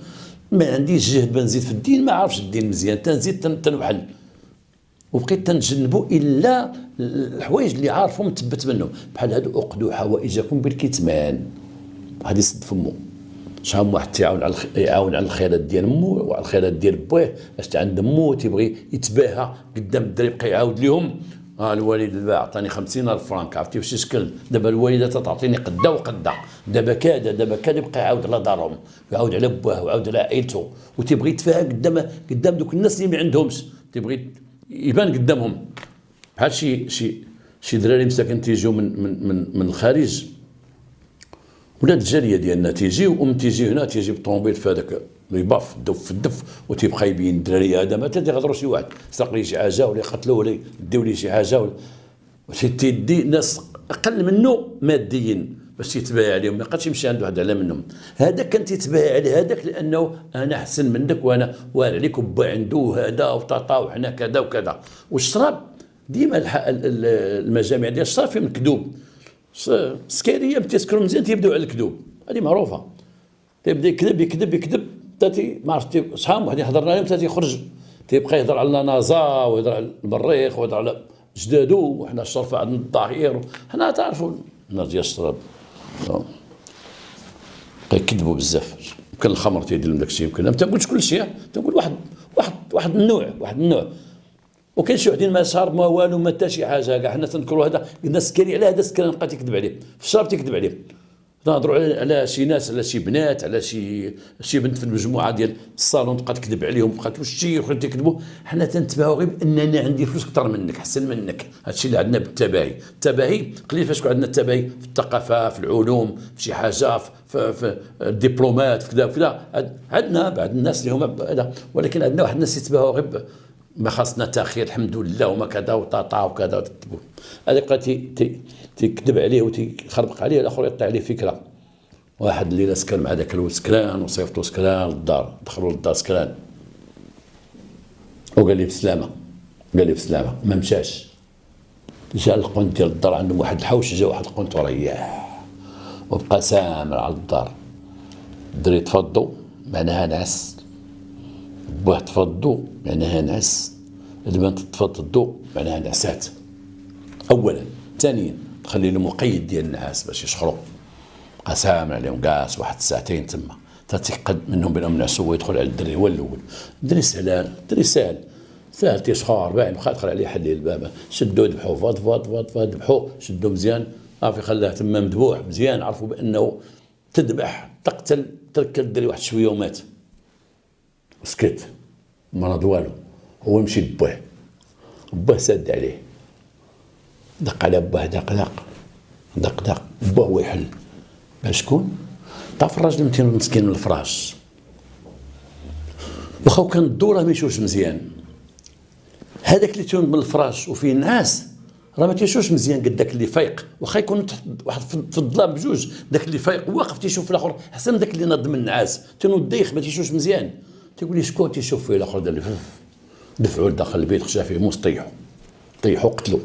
ما عنديش جهد بنزيد في الدين، ما عرفش الدين مزيان، تنزيد تنوحل، وبقيت تنجنبوا الا الحوايج اللي عارفهم تثبت منهم، بحال هادو اقضوا حوائجكم بالكتمان، هادي سد فمو. شحال من واحد يعاون على الخيرات ديال مو وعلى الخيرات ديال باه، اش عند مو تيبغي يتباهى قدام الدراري، يبقى يعاود لهم الوالد عطاني 50,000 فرانك، عرفتي فاش شكل، دابا الوالده تعطيني قدا وقدا، دابا كذا يبقى يعاود على دارهم، يعاود على باه ويعاود على عائلته، وتيبغي يتفاهى قدام دوك الناس اللي ما عندهمش، تيبغي يبان قدامهم. بحال شي دراري مساكن تيجيو من الخارج، ولاد الجاليه ديالنا تيجيو، تيجي هنا تيجي بالطوموبيل في هذاك يباف في الدف، وتيبقى يبين الدراري هذا ما تيغدروا شي واحد سرق ليه شي حاجه ولا يقتلوه ولا يديو ليه شي حاجه، ولا تيدي ناس اقل منه ماديين باش يتباهى عليهم، ما يبقاش يمشي عنده واحد اعلى منهم. هذاك كان تيتباهى على هذاك لانه انا احسن منك وانا واعر عليك، وبا عنده هذا وطاطا وحنا كذا وكذا. والشراب ديما المجامع ديال الشراب فيهم الكذوب، السكريه تيسكروا مزيان تيبداو على الكذوب، هذه معروفه، تيبدا يكذب تاتي ما عرفت شحال واحد يهضر عليهم تاتي يخرج، تيبقى يهضر على نازا ويهضر على المريخ ويهضر على جدادو، وحنا الشرفه عندنا الظهير، حنا تعرفوا الناس ديال الشراب كيكذبوا بزاف. يمكن الخمر تيدير لهم داكشي، يمكن ما تنقولش كل شيء، تنقول واحد النوع. وكاين شي وحدين ما شارب ما والو ما حتى شي حاجه كاع، حنا تنذكروا هذا قلنا سكري على هذا السكران بقى تيكذب عليه، في الشراب تيكذب عليه. تنهضروا على شي ناس، على شي بنات، على شي بنت في المجموعه ديال الصالون تبقى تكذب عليهم، بقات واش شي اخرين تيكذبوا. حنا تنتبهوا غير باننا عندي فلوس اكثر منك، احسن منك، هذا الشيء اللي عندنا بالتباهي قليل فاش يكون عندنا التباهي في الثقافه، في العلوم، في شي حاجه، في الدبلومات، في كذا وكذا، عندنا بعض الناس اللي هما هذا، ولكن عندنا واحد الناس يتباهوا غير ما خاصنا تاخير الحمد لله وما كذا وطاطا وكذا. هذا بقى تيكذب عليه وتيخربق عليه، الاخر يطلع عليه فكره. واحد الليله سكن مع ذاك الولد سكران، وصيفطو سكران للدار، دخلوا للدار سكران، وقال لي بسلامه، ما مشاش. جا القنت ديال الدار عندهم واحد الحوش، جا واحد القنت وريح، وبقى سامر على الدار. الدري تفضوا معناها نعس، بوه تفضوا معناها نعس، البنت تطفى الضوء معناها نعسات اولا. ثانيا تخلي له مقيد ديال النعاس باش يشخروا، قسام عليهم كاس واحد ساعتين تما تتيقد منهم بانهم نعسوا ويدخل على الدري هو الاول. الدري سهلان، الدري سهل تيسخر باين بقى دخل عليه حل الباب شدوا ذبحوا فاط فاط فاط فاط ذبحوا شدوا مزيان صافي خلاه تما مذبوح مزيان. عرفوا بانه تذبح تقتل ترك الدري واحد شويه ومات وسكت مرض والو. هو مشي لباه، باه ساد عليه دق على باه دق باه هو يحل. شكون؟ تعرف الراجل متين مسكين من الفراش واخا كان الدوره ما يشوفش مزيان، هذاك اللي تيون من الفراش وفيه النعاس راه ما تيشوفش مزيان قد داك اللي فايق، واخا يكون واحد في الظلام بجوج داك اللي فايق واقف تيشوف الاخر احسن من داك اللي ناض من النعاس تنوض دايخ ما تيشوفش مزيان. تيقول لي شكون تيشوف فيه الاخر دفعوا لداخل البيت خشى فيه موس طيحوا قتلوا.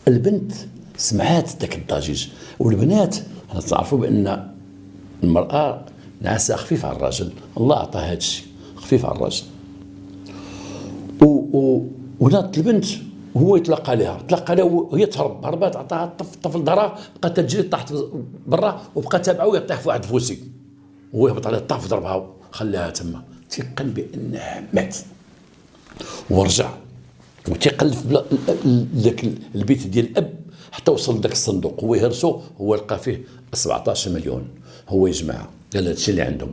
البنت سمعات داك الضجيج. والبنات حنا تعرفوا بان المراه نعاسها خفيف على الراجل، الله عطاها هذا الشيء خفيف على الراجل. وناضت البنت وهو تلقى لها وهي تهرب، هربات عطاها الطفل ظهرها بقات تجري طاحت برا وبقى تابعه ويطيح في واحد الفوسي وهو يهبط عليها الطاف ضربها خلاها تما. تيقن بانها مات ورجع وتيقلب ذاك البيت ديال الاب حتى وصل لذاك الصندوق. هو يهرسو، هو لقى فيه 17 مليون. هو يجمعها قال هذا الشيء اللي عندهم،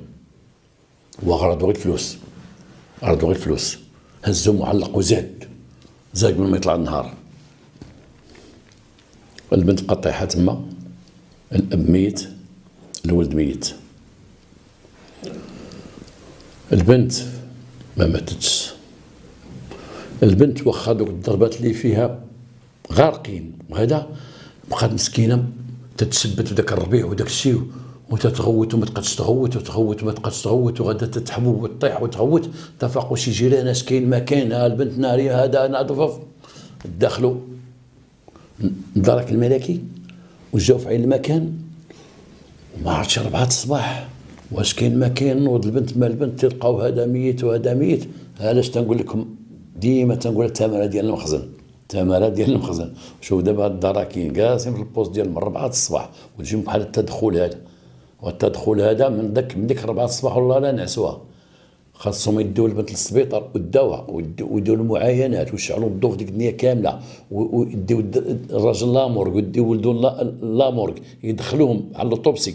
وغرضوا غير الفلوس، هزهم معلق وزاد قبل ما يطلع النهار. البنت بقات طايحه تما، الاب ميت، الولد ميت. البنت ما ماتتش. البنت واخا دوك الضربات اللي فيها غارقين وهذا بقات مسكينه تتشبت وداك الربيع وداك الشيء وتتغوت وما تقدش تغوت وغادا تتحبو وتطيح وتغوت. تفاقوا شي جيران اش كاين ما كاين، البنت ناريه هذا ناضفه دخلوا الدرك الملكي وجاو في عين المكان وما عرفتش 4 الصباح واش كاين ما كاين. نوض البنت ما البنت تلقاو هذا ميت وهذا ميت. علاش تنقول لكم ديما تنقول التماره ديال المخزن. شوف دابا هاد الدراكين جالسين في البوست ديال من 4 الصباح وتجيهم بحال التدخل هذا من ديك 4 الصباح والله لا نعسوها. خاصهم يديو البنت للسبيطار وداوها ويديو المعاينات ويشعلوا الضوء في ديك الدنيا كامله ويديو الراجل لامورغ ويديو ولدو لامورغ يدخلوهم على الاوتوبسي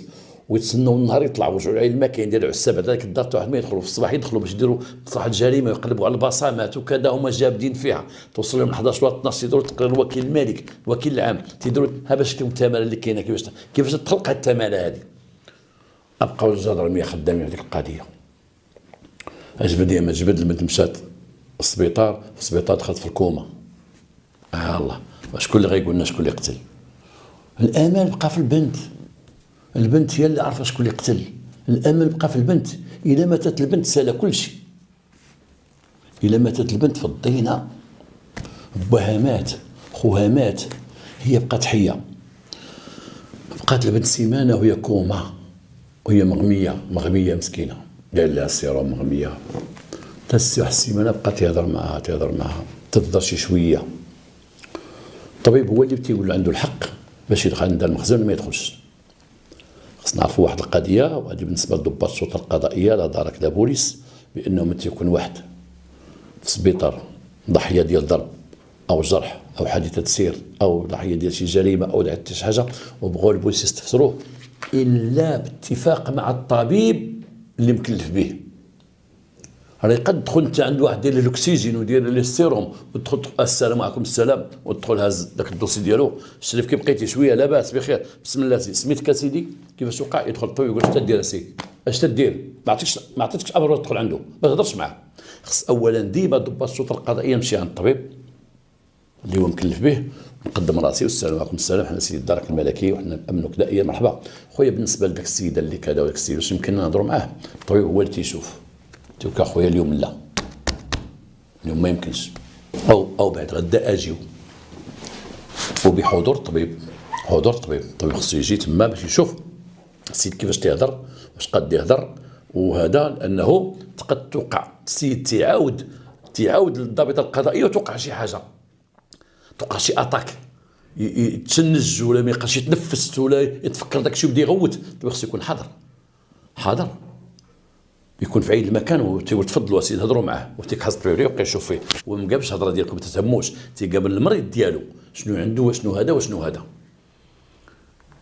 ويتسنوا النهار يطلعوا ويرجعوا لعين المكان ديال العسابه. هذاك الدار تاع واحد ما يدخلوا في الصباح يدخلوا باش يديروا مصلحه الجريمه ويقلبوا على البصمات وكذا. هما جابدين فيها توصل لهم 11 ولا 12 يديروا تقرير الوكيل المالك الوكيل العام تيديروا ها باش شفتوا التماره اللي كاينه كيفاش تخلق التماره هذه. ابقاو الجدرميه خدامين في هذيك القضيه. جبد البنت مشات السبيطار، في السبيطار دخلت في الكوما. الله شكون اللي غيقول لنا شكون اللي قتل؟ الامل بقى في البنت هي اللي عارفه شكون اللي قتل. الامل بقى في البنت. الا ماتت البنت سال كل شيء. الا ماتت البنت في الضينه باها مات خوها مات هي بقات حيه. بقات البنت سيمانه وهي كوما وهي مغميه مسكينه داير لها السيروم مغميه. واحد السيمانه بقات تهضر معها تهضر شي شويه. الطبيب هو اللي تيقول عنده الحق باش يدخل عند المخزن ما يدخلش. خصنا نعرفوا واحد القضيه وهذه بالنسبه لضباط الشرطه القضائيه لا دارك لا بوليس بانه ملي تيكون واحد في السبيطار ضحيه ديال ضرب او جرح او حادثه سير او ضحيه ديال شي جريمه او حتى شي حاجه وبغاو البوليس يستفسروه الا باتفاق مع الطبيب اللي مكلف به. راه قد تدخل انت عند واحد دير له الاكسجين ودير له السيروم وتدخل السلام عليكم السلام وتدخل هاز داك الدوسي ديالو الشريف كي بقيتي شويه لاباس بخير بسم الله سميتك اسيدي كيفاش وقع يدخل الطبيب يقول اش تدير اسيدي اش تدير ما عطيتكش امر تدخل عنده ما تهضرش معاه. خص اولا ديما ضباط الشرطه القضائيه نمشي عند الطبيب اللي هو مكلف به نقدم راسي والسلام عليكم السلام حنا سيدي الدرك الملكي وحنا نامنوك دائما مرحبا خويا بالنسبه لذاك السيده اللي كذا وداك السيد واش يمكن نهضروا معاه. الطبيب هو اللي تيشوف تيقول اخويا اليوم لا اليوم ما يمكنش او بعد غدا اجيو وبحضور الطبيب. الطبيب خصو يجي تما باش يشوف السيد كيفاش تيهضر واش قاد يهضر وهذا لانه تقد توقع السيد تيعاود تيعاود للضابطه القضائيه وتوقع شي حاجه، توقع شي اتاك، يتشنج ولا ما يبقاش يتنفس ولا يتفكر داك الشيء وبدا يغوت. خصو يكون حاضر يكون في عين المكان وتفضلوا اسيدي هضروا معاه وتيكحص الطبيب ويبقى يشوف فيه وما قابلش الهضره ديالكم، ما تتهموش، تيقابل المريض ديالو شنو عنده وشنو هذا وشنو هذا.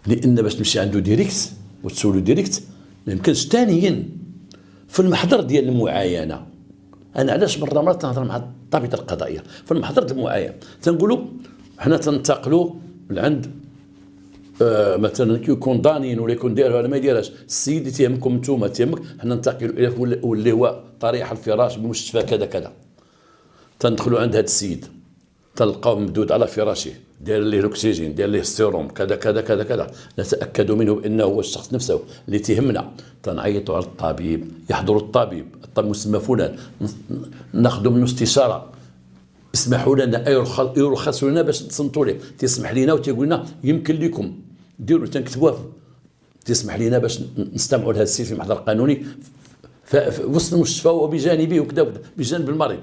لان باش تمشي عنده ديريكت وتسولو ديريكت ما يمكنش. ثانيا في المحضر ديال المعاينه، انا علاش مرات نهضر مع الضابطه القضائيه في المحضر المعاينه تنقولوا حنا تنتقلوا لعند مثلا كيكون ضانين ولا يكون داير ولا ما يديرهاش، السيد تيهمكم نتوما تيهمك، حنا ننتقلوا اليه واللي هو طريح الفراش بمستشفى كذا كذا. تندخلوا عند هذا السيد تلقاوه ممدود على فراشه، داير ليه الاكسجين، داير ليه السيروم كذا كذا كذا كذا، نتاكدوا منه بانه هو الشخص نفسه اللي تيهمنا. تنعيطوا على الطبيب، يحضر الطبيب مسمى فلان، ناخذوا منه استشاره، اسمحوا لنا يرخصوا لنا باش نتصنتوا ليه، تيسمح لنا وتيقول لنا يمكن لكم ديروا، تنكتبوها تسمح لنا باش نستمعوا لهذا السيد في محضر قانوني في وسط المستشفى وبجانبه وكذا وكذا بجانب المريض،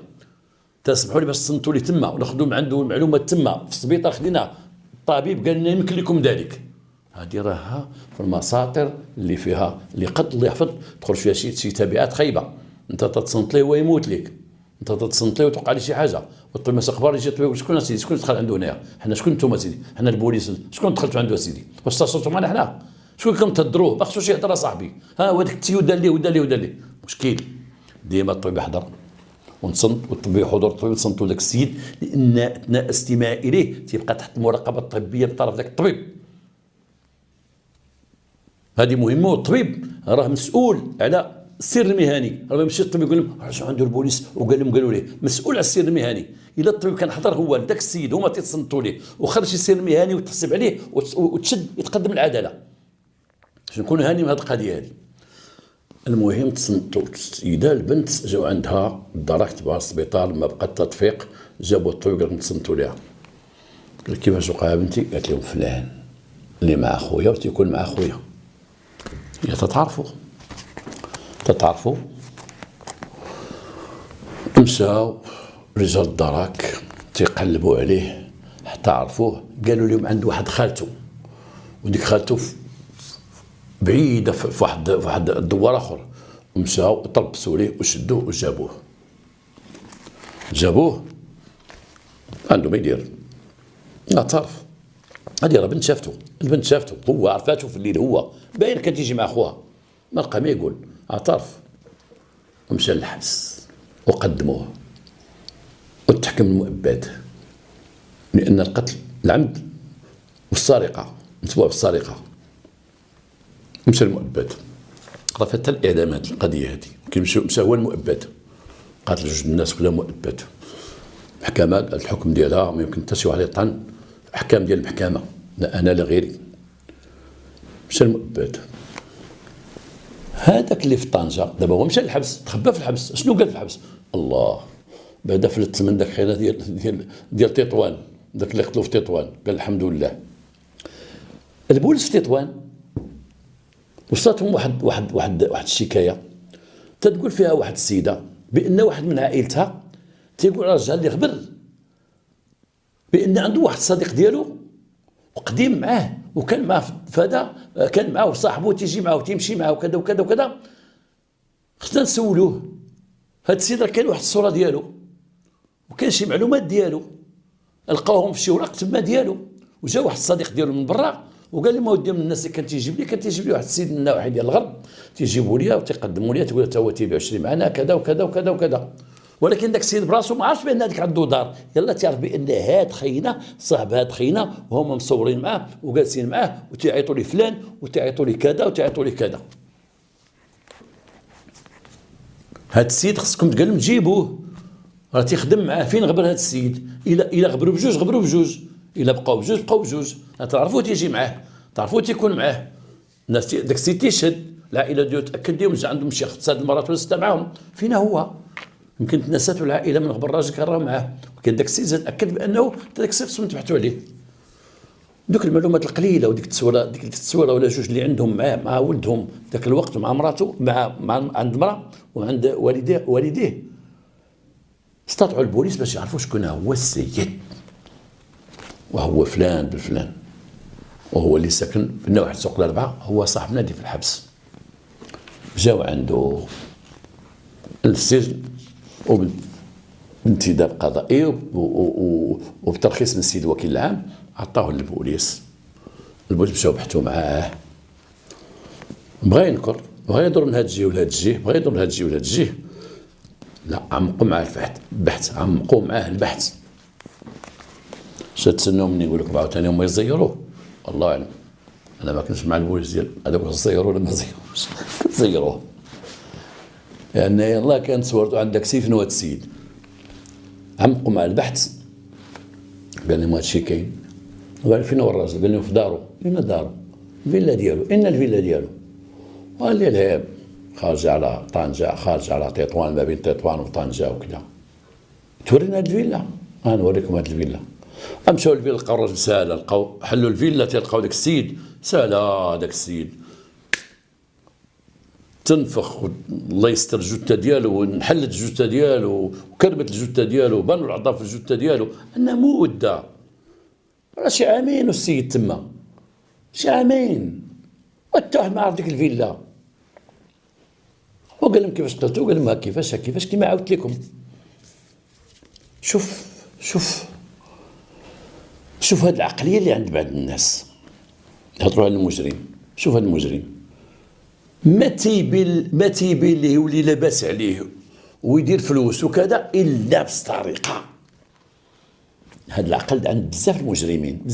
تسمحوا لي باش تصنتوا لي تما وناخذوا من عنده المعلومات تما في السبيطار. خدينا الطبيب قال لنا يمكن لكم ذلك. هذه راها في المساطر اللي فيها اللي قد الله يحفظ تدخل فيها شي تبعات خايبه، انت تتصنت ليه ويموت لك، انت تتصنت ليه وتوقع لي شي حاجه، والطبيب ما اخبار يجي الطبيب شكون سيدي شكون دخل عنده هنايا، حنا شكون انتم سيدي، حنا البوليس شكون دخلتوا عنده سيدي، واش اتصلتوا معنا حنا، شكون راكم تهضروه ما خصوش يهضر صاحبي، ها هو داك التيو دار ليه ودار ليه ودار ليه. مشكل ديما الطبيب يحضر ونتصنت والطبيب حضور الطبيب تصنتوا داك السيد، لان اثناء الاستماع اليه تيبقى تحت المراقبه الطبيه من طرف داك الطبيب. هذه مهمه، والطبيب راه مسؤول على السر المهني، راه يمشي الطبيب يقول لهم رجعوا عنده البوليس وقال لهم قالوا ليه مسؤول على السر المهني. الا الطبيب كان حضر هو لذاك السيد هما تيتصنتوا ليه وخرج السر المهني وتحسب عليه وتشد يتقدم العداله باش نكون هاني من هذه القضيه هذه. المهم تصنتوا السيده البنت جاو عندها الدرك تبع السبيطار، ما بقى التدفيق جابوا الطبيب قال لهم تصنتوا ليها. قال كيفاش وقع بنتي؟ قالت لهم فلان اللي مع خويا وتيكون مع خويا. هي تتعرفوا مشاو رجال الدرك تيقلبوا عليه حتى عرفوه، قالوا لهم عنده واحد خالته، وديك خالته بعيده في واحد الدوار اخر، ومشاو طلبسوا ليه وشدوه وجابوه عنده ما يدير. اعترف هذه راه بنت شافته، البنت شافته هو عرفاته في الليل، هو باين كان تيجي مع خوها ما لقى ما يقول. اعترف ومشى للحبس وقدموه وتحكم المؤبد، لان القتل العمد والسرقه متبوع بالسرقه. مشى المؤبد قرا حتى الاعدام. هذه القضيه هذه مشى هو المؤبد، قاتل جوج الناس كلها مؤبد. المحكمه قالت الحكم ديالها ما يمكن حتى شي واحد يطعن احكام ديال المحكمه، لا انا لا غيري. مشى المؤبد. هذاك اللي في طنجه دابا هو مشى للحبس، تخبى في الحبس. شنو قال في الحبس؟ الله بعد فلت من داك الخيره ديال تطوان، داك اللي قتلوا في تطوان، قال الحمد لله. البوليس في تطوان وصلتهم واحد الشكايه تتقول فيها واحد السيده بان واحد من عائلتها تيقول على الرجال اللي غبر بان عنده واحد الصديق ديالو وقديم معاه وكان معاه فهذا كان معاه وصاحبه تيجي معاه وتيمشي معاه وكذا وكذا وكذا. خصنا نسولوه هذا السيد راه كاين واحد الصوره ديالو وكاين شي معلومات ديالو لقاوهم في شي وراق تما ديالو، وجا واحد الصديق ديالو من برا وقال لي ما ودي من الناس اللي كان تيجيب لي واحد السيد من النواحي ديال الغرب تيجيبوا لي وتيقدموا لي تقول حتى هو تيبيع ويشري معنا كذا وكذا وكذا وكذا. ولكن داك السيد براسو ما عرفش بان هذاك عنده دار، يلا تعرف بان هاد خينا صاحب هاد خينا وهما مصورين معاه وجالسين معاه وتيعيطوا لي فلان وتيعيطوا لي كذا وتيعيطوا لي كذا. هاد السيد خصكم تقول لهم تجيبوه، راه تيخدم معاه. فين غبر هاد السيد؟ الا غبروا بجوج، الا بقاو بجوج تعرفوا تيجي معاه، تعرفوا تيكون معاه. الناس داك السيد تيشهد، العائله ديالو تاكد لهم عندهم شي اخت هاد المرات ولا سته معاهم. فين هو؟ يمكن تنساتوا العائله من غبر الراجل كان راه معاه، ولكن داك السيد تاكد بانه داك السيد خصهم تبحثوا عليه. دوك المعلومات القليله وديك التصويره ولا جوج اللي عندهم مع ولدهم ذاك الوقت ومع مراته مع عند المراه وعند والديه استطاعوا البوليس باش يعرفوا شكون هو السيد، وهو فلان بالفلان، وهو اللي ساكن في نواحي سوق الأربعة، هو صاحب نادي في الحبس. جاو عنده السجن وبانتداب قضائي وبترخيص من السيد الوكيل العام، عطاوه للبوليس. البوليس مشاو بحثوا معاه، بغا ينكر، بغا يدور من هاد الجهه ولهاد الجهه، بغا يدور من هاد الجهه ولهاد الجهه، لا عمقوا معاه البحث، عمقوا معاه البحث. تسنوا مني يقول لكم عاوتاني هما يزيروه، الله اعلم. انا ما كنتش مع البوليس ديال هذاك واش زيروه ولا ما زيروش، زيروه. لان يلاه كانت صورته عندك سيف نواد السيد. عمقوا مع البحث، قال لهم هادشي كاين. قال فين هو الراجل؟ قال لهم في دارو. أين دارو؟ الفيلا ديالو. أين الفيلا ديالو؟ قال لي الهاب خارجة على طنجة، خارجة على تطوان، ما بين تطوان وطنجة وكذا. تورينا هاد الفيلا؟ نوريكم هاد الفيلا. مشاو للفيلا لقاو الراجل ساهلة، لقاو حلوا الفيلا تلقاو داك السيد ساهلة، داك السيد تنفخ، الله يستر الجثة ديالو، ونحلت الجثة ديالو وكربت الجثة ديالو، بانوا العظام في الجثة ديالو، أنها مودة. راه شي عامين والسيد تما، شي عامين، وتاه ما عرف ديك الفيلا. وقال لهم كيفاش قتلتو؟ قال لهم كيفاش كيما عاودت لكم. شوف هاد العقلية اللي عند بعض الناس يهضروا على المجرم. شوف هاد المجرم ما تيبين ليه يولي لاباس عليه ويدير فلوس وكذا الا بطريقه. هاد العقل عند بزاف المجرمين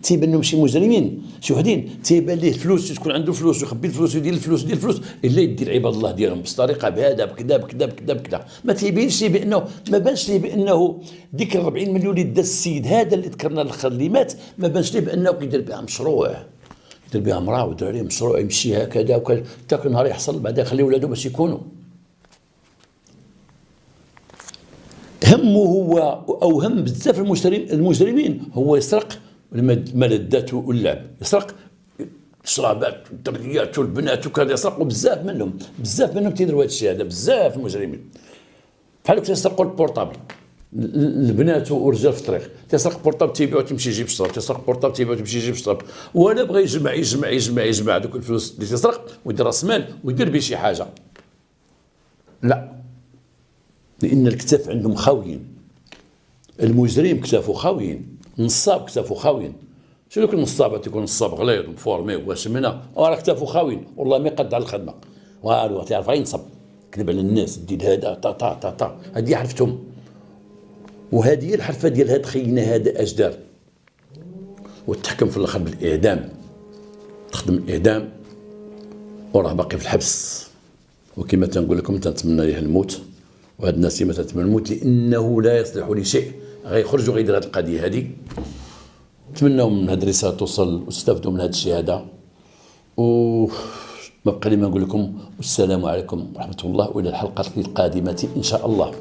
تيبان لهم شي مجرمين، شي وحدين تيبان ليه فلوس، تكون عنده فلوس ويخبي الفلوس ويدير الفلوس الا يدير عباد الله ديالهم بطريقه بهذا بكذا. ما تيبينش ليه بانه، ما بانش ليه بانه ديك 40 مليون اللي دا السيد هذا اللي ذكرنا الاخر اللي مات، ما بانش ليه بانه كيدير بها مشروع، يدير بها امراه ويدير عليه مشروع يمشي هكذا وكذا، حتى كل نهار يحصل بعدا يخلي ولادو باش يكونوا. همه هو او هم بزاف المجرمين هو يسرق الملذات واللعب، يسرق الشرابات والدريات والبنات وكذا، يسرقوا بزاف منهم تيديروا هذا الشيء هذا، بزاف المجرمين. بحال هكا تيسرقوا البورطابل، البنات والرجال في الطريق تيسرق بورطابل تيبيعو تيمشي يجيب الشراب، تيسرق بورطابل تيبيعو تيمشي يجيب الشراب، ولا بغى يجمع دوك الفلوس اللي تيسرق ويدير راس مال ويدير به شي حاجه. لا، لأن الكتاف عندهم خاويين. المجرم كتافو خاويين، النصاب كتافو خاويين. شنو كل نصاب تيكون نصاب غليظ ومفورمي وشمنه، وراه كتافو خاويين والله ما يقد على الخدمه، والو تعرف غير ينصب، كذب على الناس، دير هذا تا هذه عرفتهم. وهذه الحرفه ديال هاد خينا هذا اجدار، وتحكم في الاخر بالاعدام، تخدم الاعدام وراه باقي في الحبس. وكما تنقول لكم تنتمنى ليه الموت، وهاد الناس ما تتمنى الموت لانه لا يصلح لشيء، غيخرج وغيدير هاد القضيه هذه. نتمناو من هاد الرساله توصل واستافدوا من هاد الشيء هذا، وما بقى لي ما نقول لكم والسلام عليكم ورحمه الله، والى الحلقه القادمه ان شاء الله.